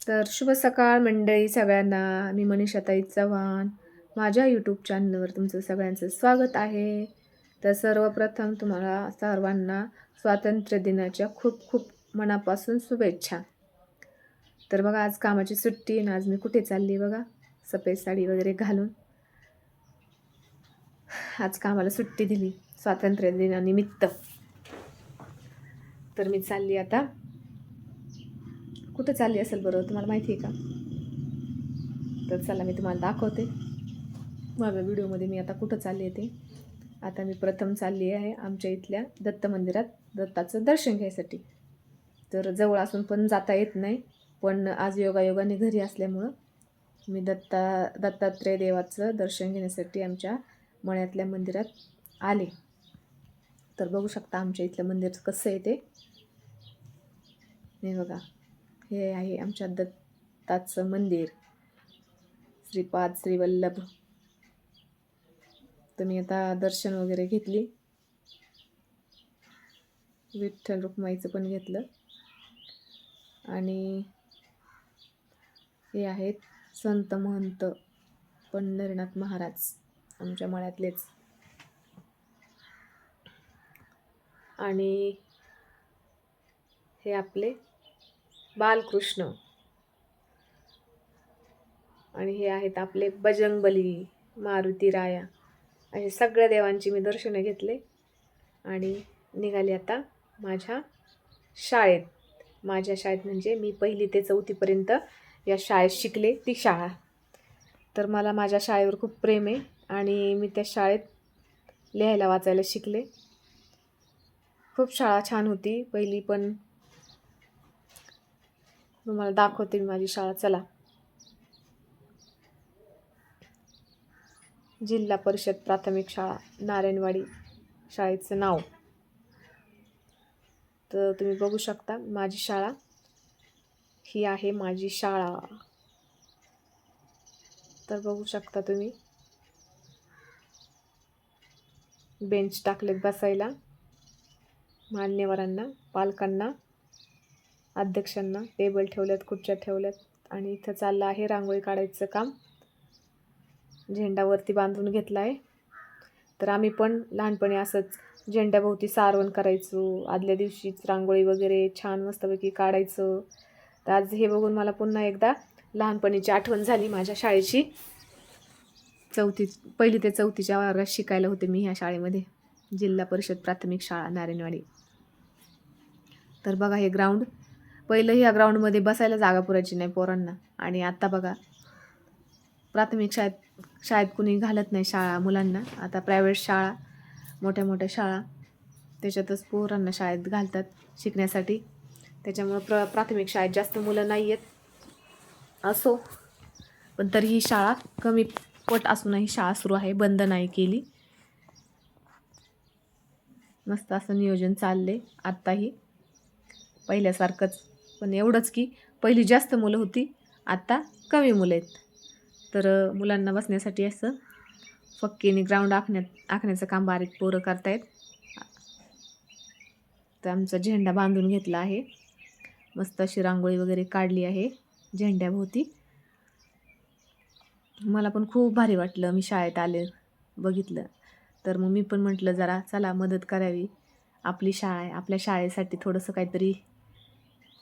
तर शुभ सकाळ मंडळी सगळ्यांना. मी मनीषाताई चव्हाण. माझ्या यूट्यूब चॅनलवर तुमचं सगळ्यांचं स्वागत आहे. तर सर्वप्रथम तुम्हाला सर्वांना स्वातंत्र्य दिनाच्या खूप खूप मनापासून शुभेच्छा. तर बघा, आज कामाची सुट्टी आणि आज मी कुठे चालली बघा, सफेद साडी वगैरे घालून. आज कामाला सुट्टी दिली स्वातंत्र्य दिनानिमित्त. तर मी चालली आता. कुठं चालली असेल बरं, तुम्हाला माहिती आहे का? तर चला मी तुम्हाला दाखवते माझ्या व्हिडिओमध्ये मी आता कुठं चालली आहे ते. आता मी प्रथम चालली आहे आमच्या इथल्या दत्त मंदिरात दत्ताचं दर्शन घ्यायसाठी. तर जवळ असून पण जाता येत नाही, पण आज योगायोगाने घरी असल्यामुळं मी दत्तात्रय देवाचं दर्शन घेण्यासाठी आमच्या मळ्यातल्या मंदिरात आले. तर बघू शकता आमच्या इथलं मंदिर कसं आहे ते. हे बघा, हे आहे आमच्या दत्ताचं मंदिर, श्रीपाद श्रीवल्लभ. तर मी आता दर्शन वगैरे घेतली, विठ्ठल रुक्माईचं पण घेतलं. आणि हे आहेत संत महंत पंढरीनाथ महाराज, आमच्या मळ्यातलेच. आणि हे आपले बालकृष्ण. आणि हे आहेत आपले बजरंगबली, मारुती राया. असे सगळ्या देवांची मी दर्शनं घेतले आणि निघाले आता माझ्या शाळेत. माझ्या शाळेत म्हणजे मी 1ली ते 4थीपर्यंत या शाळेत शिकले, ती शाळा. तर मला माझ्या शाळेवर खूप प्रेम आहे आणि मी त्या शाळेत लिहायला वाचायला शिकले. खूप शाळा छान होती 1ली पण. तुम्हाला दाखवते मी माझी शाळा, चला. जिल्हा परिषद प्राथमिक शाळा नारायणवाडी शाळेचं नाव. तर तुम्ही बघू शकता माझी शाळा, ही आहे माझी शाळा. तर बघू शकता तुम्ही, बेंच टाकलेत बसायला मान्यवरांना, पालकांना, अध्यक्षांना. टेबल ठेवल्यात, खुर्च्या ठेवल्यात. आणि इथं चाललं आहे रांगोळी काढायचं काम. झेंडावरती बांधून घेतला आहे. तर आम्ही पण लहानपणी असंच झेंड्याभोवती सारवण करायचो. आदल्या दिवशीच रांगोळी वगैरे छान मस्तपैकी काढायचं. तर आज हे बघून मला पुन्हा एकदा लहानपणीची आठवण झाली माझ्या शाळेची. 1ली ते 4थीच्या वर्गात शिकायला होते मी ह्या शाळेमध्ये, जिल्हा परिषद प्राथमिक शाळा नारायणवाडी. तर बघा हे ग्राउंड. पहिलं ह्या ग्राउंडमध्ये बसायला जागा पुरायची नाही पोरांना. आणि आता बघा, प्राथमिक शाळेत कुणी घालत नाही शाळा मुलांना. आता प्रायव्हेट शाळा, मोठ्या मोठ्या शाळा, त्याच्यातच पोरांना शाळेत घालतात शिकण्यासाठी. त्याच्यामुळं प्राथमिक शाळेत जास्त मुलं नाही आहेत. असो, पण तरी ही शाळा कमी पट असूनही शाळा सुरू आहे, बंद नाही केली. मस्त असं नियोजन चालले आत्ताही, पहिल्यासारखंच. पण एवढंच की 1ली जास्त मुलं होती, आत्ता कमी मुलं आहेत. तर मुलांना बसण्यासाठी असं फक्कीने ग्राउंड आखण्याचं काम बारीक पोरं करतायत. तर आमचा झेंडा बांधून घेतला आहे, मस्त अशी रांगोळी वगैरे काढली आहे झेंड्याभोवती. मला पण खूप भारी वाटलं, मी शाळेत आले बघितलं. तर मग मी पण म्हटलं जरा चला मदत करावी, आपली शाळा आहे, आपल्या शाळेसाठी थोडंसं काहीतरी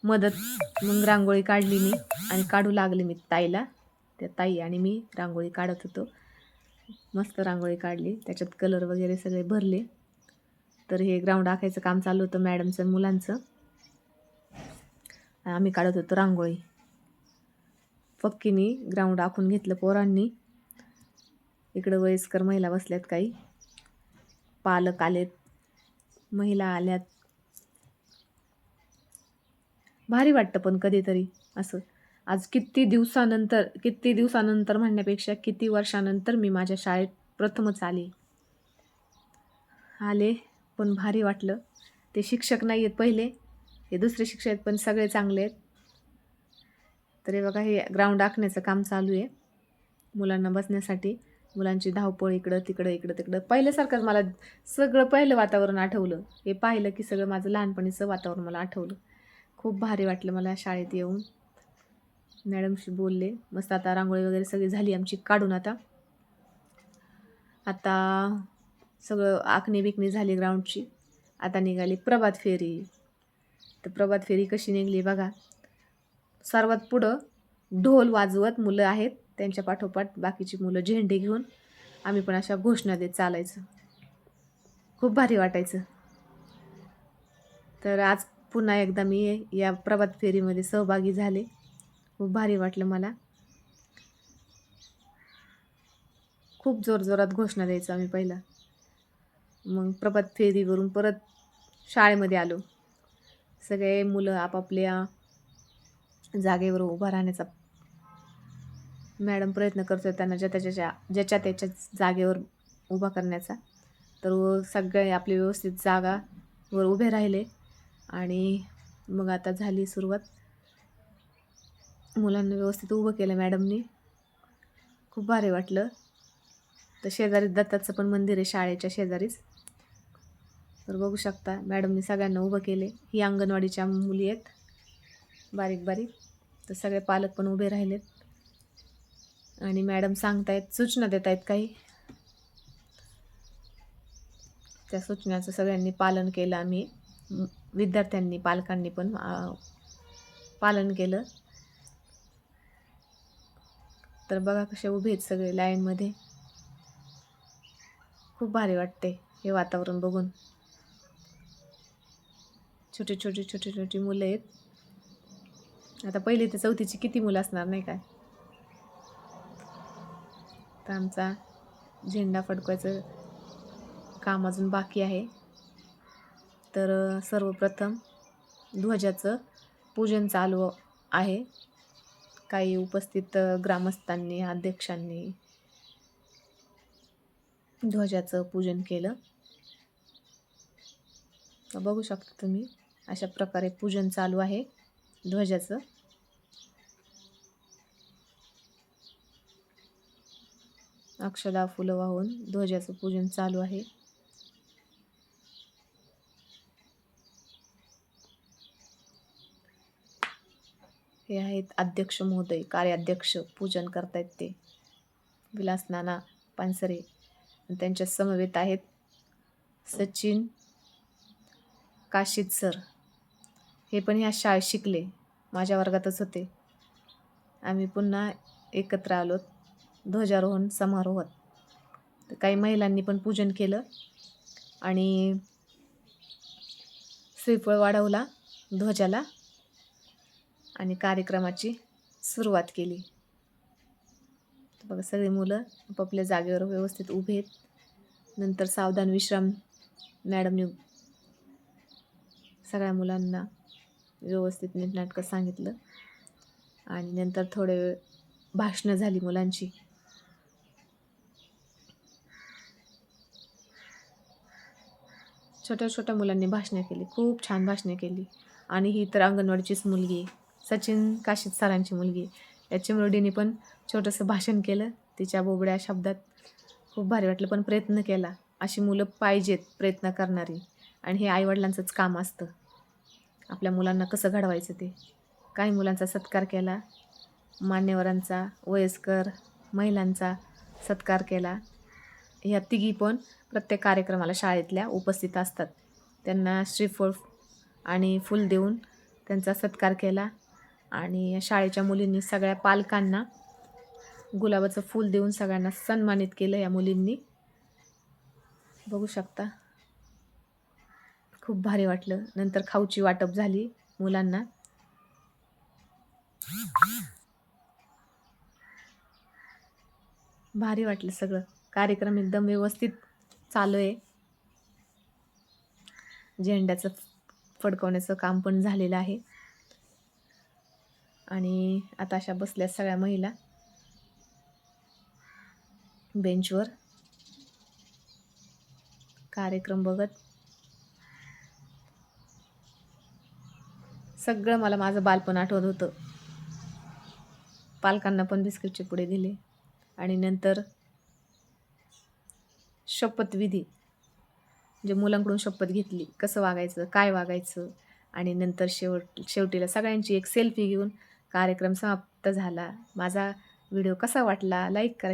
मदत. मग रांगोळी काढली मी आणि काढू लागले मी ताईला. त्या ताई आणि मी रांगोळी काढत होतो. मस्त रांगोळी काढली, त्याच्यात कलर वगैरे सगळे भरले. तर हे ग्राउंड आखायचं काम चालू होतं मॅडमचं मुलांचं. आम्ही काढत होतो रांगोळी. फक्कीनी ग्राउंड आखून घेतलं पोरांनी. इकडं वयस्कर महिला बसल्यात, काही पालक आलेत, महिला आल्यात. भारी वाटतं पण कधीतरी असं. आज किती दिवसानंतर म्हणण्यापेक्षा किती वर्षानंतर मी माझ्या शाळेत प्रथमच आले, पण भारी वाटलं. ते शिक्षक नाही आहेत पहिले, हे दुसरे शिक्षक आहेत, पण सगळे चांगले आहेत. तर हे बघा, हे ग्राउंड आखण्याचं काम चालू आहे मुलांना बसण्यासाठी. मुलांची धावपळ इकडं तिकडं. पहिल्यासारखंच मला सगळं पहिलं वातावरण आठवलं. हे पाहिलं की सगळं माझं लहानपणीचं वातावरण मला आठवलं. खूप भारी वाटलं मला शाळेत येऊन. मॅडमशी बोलले. मस्त आता रांगोळी वगैरे सगळी झाली आमची काढून. आता सगळं आखणी बिकणी झाली ग्राउंडची. आता निघाली प्रभात फेरी. तर प्रभात फेरी कशी निघली बघा. सर्वात पुढं ढोल वाजवत मुलं आहेत, त्यांच्या पाठोपाठ बाकीची मुलं झेंडे घेऊन. आम्ही पण अशा घोषणा देत चालायचं. खूप भारी वाटायचं. तर आज पुन्हा एकदा मी या प्रभात फेरीमध्ये सहभागी झाले. खूप भारी वाटलं मला. खूप जोरजोरात घोषणा द्यायचो आम्ही पहिला. मग प्रभात फेरीवरून परत शाळेमध्ये आलो. सगळे मुलं आपापल्या जागेवर उभा राहण्याचा मॅडम प्रयत्न करतो त्यांना ज्याच्या त्याच्या जागेवर उभा करण्याचा. तर सगळे आपली व्यवस्थित जागावर उभे राहिले आणि मग आता झाली सुरुवात. मुलांना व्यवस्थित उभं केलं मॅडमनी. खूप भारी वाटलं. तर शेजारी दत्ताचं पण मंदिर आहे शाळेच्या शेजारीच. तर बघू शकता मॅडमनी सगळ्यांना उभं केले. ही अंगणवाडीच्या मुली आहेत बारीक बारीक. तर सगळे पालक पण उभे राहिलेत आणि मॅडम सांगतायत, सूचना देत आहेत काही. त्या सूचनाचं सगळ्यांनी पालन केलं. आम्ही विद्यार्थ्यांनी पालकांनी पण पालन केलं. तर बघा कसे उभे आहेत सगळे लाईनमध्ये. खूप भारी वाटते हे वातावरण बघून. छोटी छोटी मुलं आहेत. आता 1ली ते 4थीची किती मुलं असणार नाही काय. तर आमचा झेंडा फडकवायचं काम अजून बाकी आहे. तर सर्वप्रथम ध्वजाचं पूजन चालू आहे. काही उपस्थित ग्रामस्थांनी, अध्यक्षांनी ध्वजाचं पूजन केलं. बघू शकता तुम्ही अशा प्रकारे पूजन चालू आहे ध्वजाचं. अक्षदा फुलं वाहून ध्वजाचं पूजन चालू आहे. हे आहेत अध्यक्ष महोदय, कार्याध्यक्ष पूजन करतायत ते विलास नाना पानसरे. त्यांच्या समवेत आहेत सचिन काशीद सर. हे पण ह्या शाळेत शिकले, माझ्या वर्गातच होते. आम्ही पुन्हा एकत्र आलो ध्वजारोहण समारोहात. तर काही महिलांनी पण पूजन केलं आणि श्रीफळ वाढवला ध्वजाला आणि कार्यक्रमाची सुरुवात केली. बघा सगळी मुलं आपापल्या जागेवर व्यवस्थित उभे आहेत. नंतर सावधान विश्राम मॅडमने सगळ्या मुलांना व्यवस्थित नीटनाटकं सांगितलं आणि नंतर थोडे वेळ भाषणं झाली मुलांची. छोट्या छोट्या मुलांनी भाषणं केली, खूप छान भाषणं केली. आणि ही तर अंगणवाडीचीच मुलगी आहे, सचिन काशीद सरांची मुलगी. या चिमुरडीने पण छोटंसं भाषण केलं तिच्या बोबड्या शब्दात. खूप भारी वाटलं. पण प्रयत्न केला. अशी मुलं पाहिजेत प्रयत्न करणारी. आणि हे आईवडिलांचंच काम असतं, आपल्या मुलांना कसं घडवायचं ते. काही मुलांचा सत्कार केला, मान्यवरांचा, वयस्कर महिलांचा सत्कार केला. ह्या तिघी पण प्रत्येक कार्यक्रमाला शाळेतल्या उपस्थित असतात. त्यांना श्रीफळ आणि फूल देऊन त्यांचा सत्कार केला. आणि शाळेच्या मुलींनी सगळ्या पालकांना गुलाबाचं फूल देऊन सगळ्यांना सन्मानित केलं या मुलींनी. बघू शकता खूप भारी वाटलं. नंतर खाऊची वाटप झाली मुलांना. भारी वाटलं सगळं. कार्यक्रम एकदम व्यवस्थित चालू आहे. झेंड्याचं फडकवण्याचं काम पण झालेलं आहे. आणि आता अशा बसल्या सगळ्या महिला बेंचवर कार्यक्रम बघत. सगळं मला माझं बालपण आठवत होतं. पालकांना पण बिस्किटचे पुडे दिले आणि नंतर शपथविधी, जे मुलांकडून शपथ घेतली कसं वागायचं, काय वागायचं. आणि नंतर शेवटीला सगळ्यांची एक सेल्फी घेऊन कार्यक्रम समाप्त समाप्त झाला. माझा व्हिडिओ कसा वाटला लाईक करा.